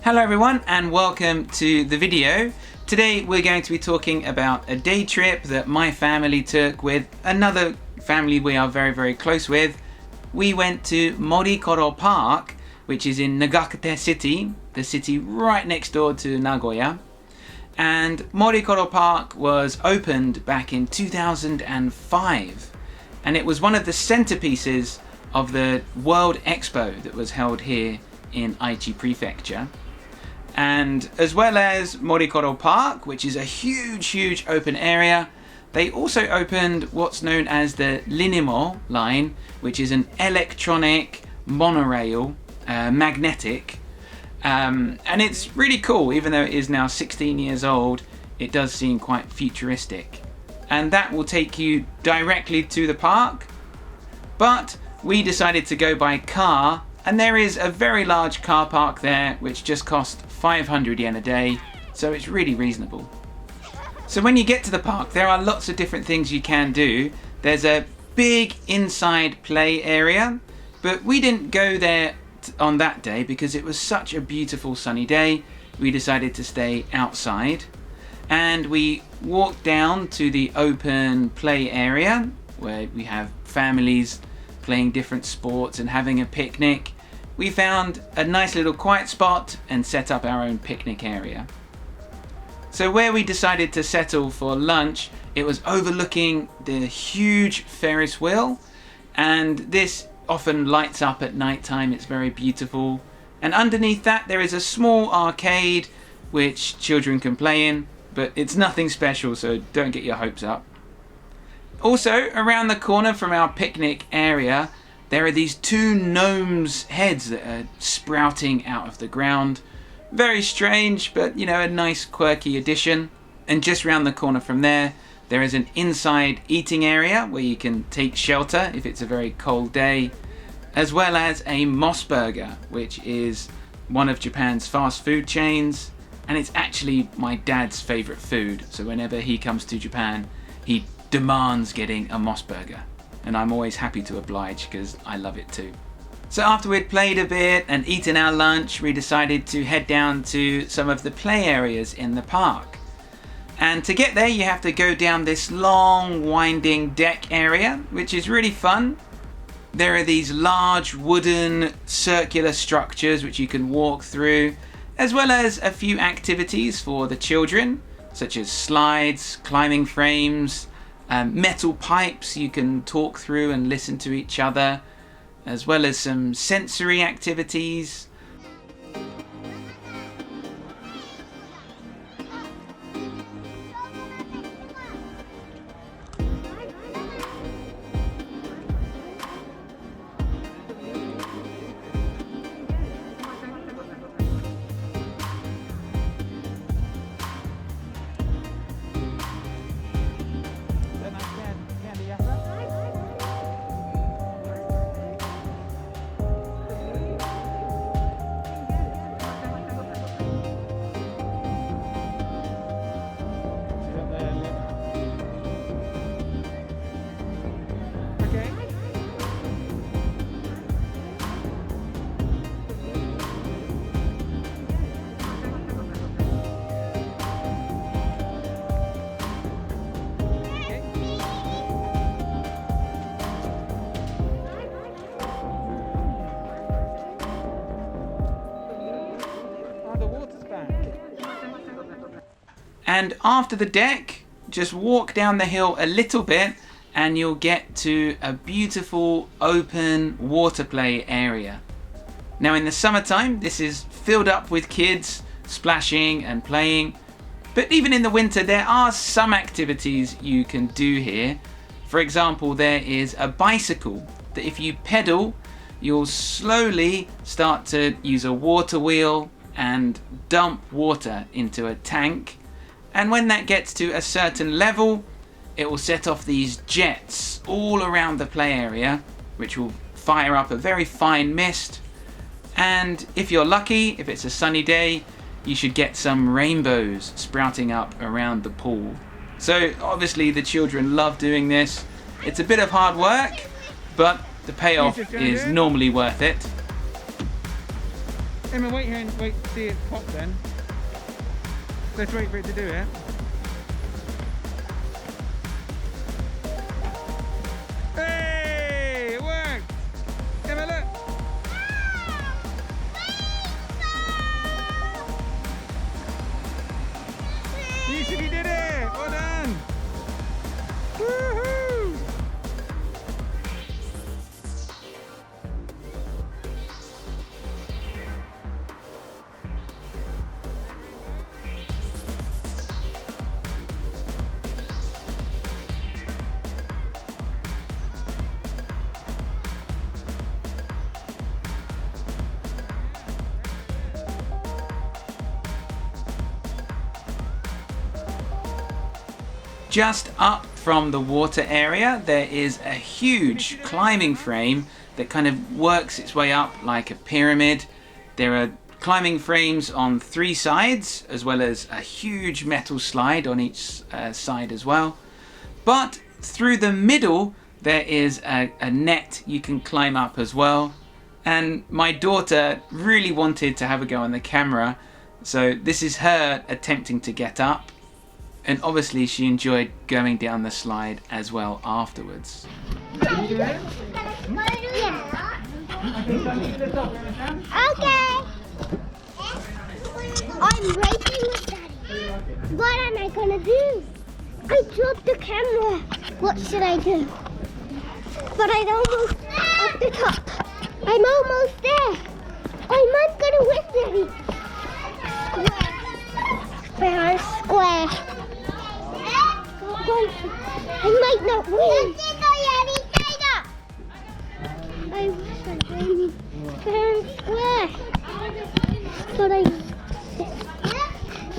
Hello everyone and welcome to the video. Today we're going to be talking about a day trip that my family took with another family we are very close with. We went to Morikoro Park, which is in Nagakute City, the city right next door to Nagoya. And Morikoro Park was opened back in 2005 and it was one of the centerpieces of the World Expo that was held here in Aichi Prefecture. And as well as Morikoro Park, which is a huge open area, they also opened what's known as the Linimo line, which is an electronic monorail, magnetic, and it's really cool. Even though it is now 16 years old, it does seem quite futuristic, and that will take you directly to the park. But we decided to go by car, and there is a very large car park there which just cost 500 yen a day, so it's really reasonable. So when you get to the park, there are lots of different things you can do. There's a big inside play area, but we didn't go there on that day because it was such a beautiful sunny day. We decided to stay outside, and we walked down to the open play area where we have families playing different sports and having a picnic. We found a nice little quiet spot and set up our own picnic area. So where we decided to settle for lunch, it was overlooking the huge Ferris wheel, and this often lights up at night time. It's very beautiful, and underneath that there is a small arcade which children can play in, but it's nothing special, so don't get your hopes up. Also, around the corner from our picnic area, there are these two gnomes' heads that are sprouting out of the ground. Very strange, but you know, a nice quirky addition. And just round the corner from there, there is an inside eating area where you can take shelter if it's a very cold day, as well as a Moss Burger, which is one of Japan's fast food chains, and it's actually my dad's favorite food. So whenever he comes to Japan, he demands getting a Moss Burger, and I'm always happy to oblige because I love it too. So after we'd played a bit and eaten our lunch, we decided to head down to some of the play areas in the park. And to get there you have to go down this long winding deck area, which is really fun. There are these large wooden circular structures which you can walk through, as well as a few activities for the children, such as slides, climbing frames, metal pipes you can talk through and listen to each other, as well as some sensory activities. And after the deck, just walk down the hill a little bit and you'll get to a beautiful open water play area. Now in the summertime, this is filled up with kids splashing and playing, but even in the winter there are some activities you can do here. For example, there is a bicycle that if you pedal, you'll slowly start to use a water wheel and dump water into a tank. And when that gets to a certain level, it will set off these jets all around the play area, which will fire up a very fine mist. And if you're lucky, if it's a sunny day, you should get some rainbows sprouting up around the pool. So obviously the children love doing this. It's a bit of hard work, but the payoff is normally worth it. Emma, wait here and wait to see it pop then. Let's wait for it to do it. Hey! It worked! Emma, look! Yusuf, you did it! Well done! Woohoo! Just up from the water area, there is a huge climbing frame that kind of works its way up like a pyramid. There are climbing frames on 3 sides, as well as a huge metal slide on each side as well. But through the middle, there is a net you can climb up as well. And my daughter really wanted to have a go on the camera, so this is her attempting to get up. And obviously she enjoyed going down the slide as well afterwards. Can you do it? Yeah. Okay, so I need to lift up. Okay. I'm racing with Daddy. What am I gonna do? I dropped the camera. What should I do? But I'm almost up the top. I'm almost there. I might gonna win, Daddy. Square. Square. I might not win. I wish I win fair and square, but I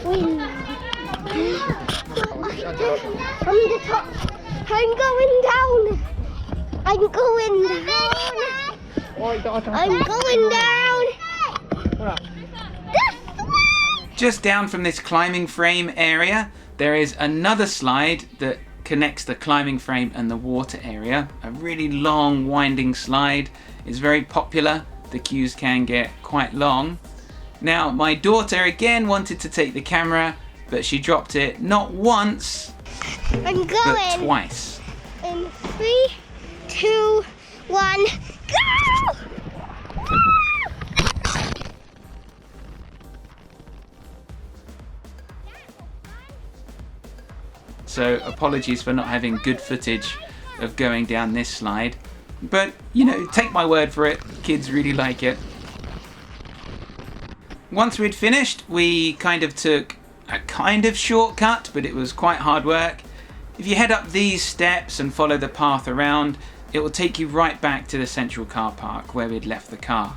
win. From the top, I'm going down. I'm going down. I'm going down. Just down from this climbing frame area, there is another slide that connects the climbing frame and the water area. A really long winding slide. It's very popular. The queues can get quite long. Now my daughter again wanted to take the camera, but she dropped it not once, I'm but going. twice. In 3, 2, 1, go! So apologies for not having good footage of going down this slide. But, you know, take my word for it, kids really like it. Once we'd finished, we kind of took a kind of shortcut, but it was quite hard work. If you head up these steps and follow the path around, it will take you right back to the central car park where we'd left the car.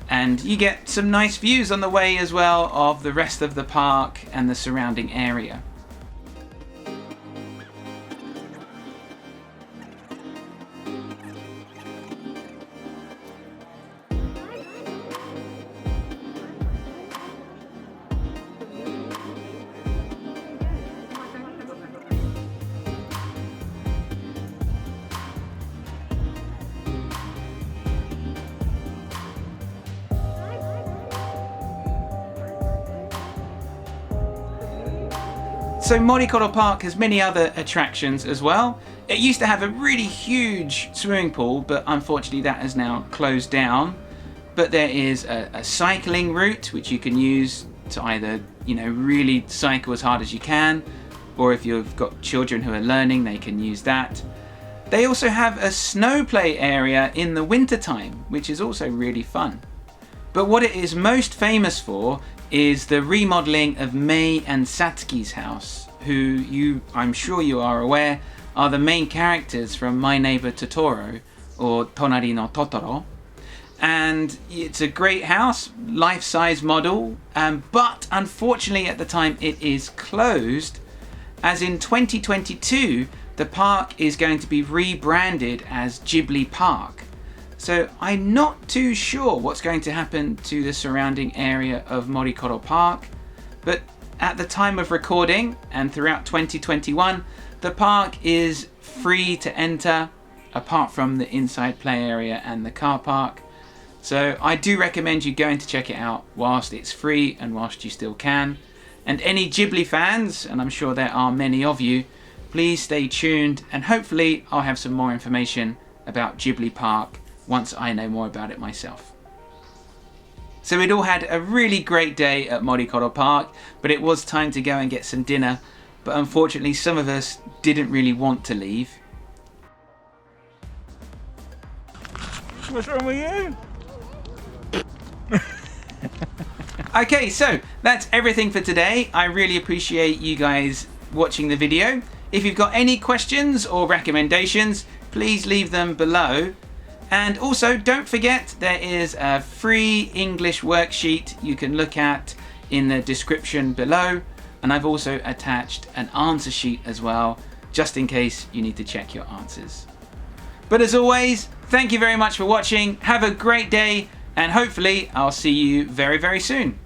And you get some nice views on the way as well of the rest of the park and the surrounding area. So Morikoro Park has many other attractions as well. It used to have a really huge swimming pool, but unfortunately that has now closed down. But there is a cycling route which you can use to either, you know, really cycle as hard as you can, or if you've got children who are learning, they can use that. They also have a snow play area in the winter time, which is also really fun. But what it is most famous for is the remodeling of Mei and Satsuki's house, who I'm sure you are aware, are the main characters from My Neighbor Totoro, or Tonari no Totoro. And it's a great house, life-size model, but unfortunately at the time it is closed, as in 2022 the park is going to be rebranded as Ghibli Park. So I'm not too sure what's going to happen to the surrounding area of Morikoro Park, but at the time of recording and throughout 2021, the park is free to enter, apart from the inside play area and the car park. So I do recommend you going to check it out whilst it's free and whilst you still can. And any Ghibli fans, and I'm sure there are many of you, please stay tuned and hopefully I'll have some more information about Ghibli Park once I know more about it myself. So we'd all had a really great day at Morikoro Park, but it was time to go and get some dinner. But unfortunately some of us didn't really want to leave. What's wrong with you? Okay, so that's everything for today. I really appreciate you guys watching the video. If you've got any questions or recommendations, please leave them below. And also don't forget there is a free English worksheet you can look at in the description below. And I've also attached an answer sheet as well, just in case you need to check your answers. But as always, thank you very much for watching. Have a great day, and hopefully I'll see you very, very soon.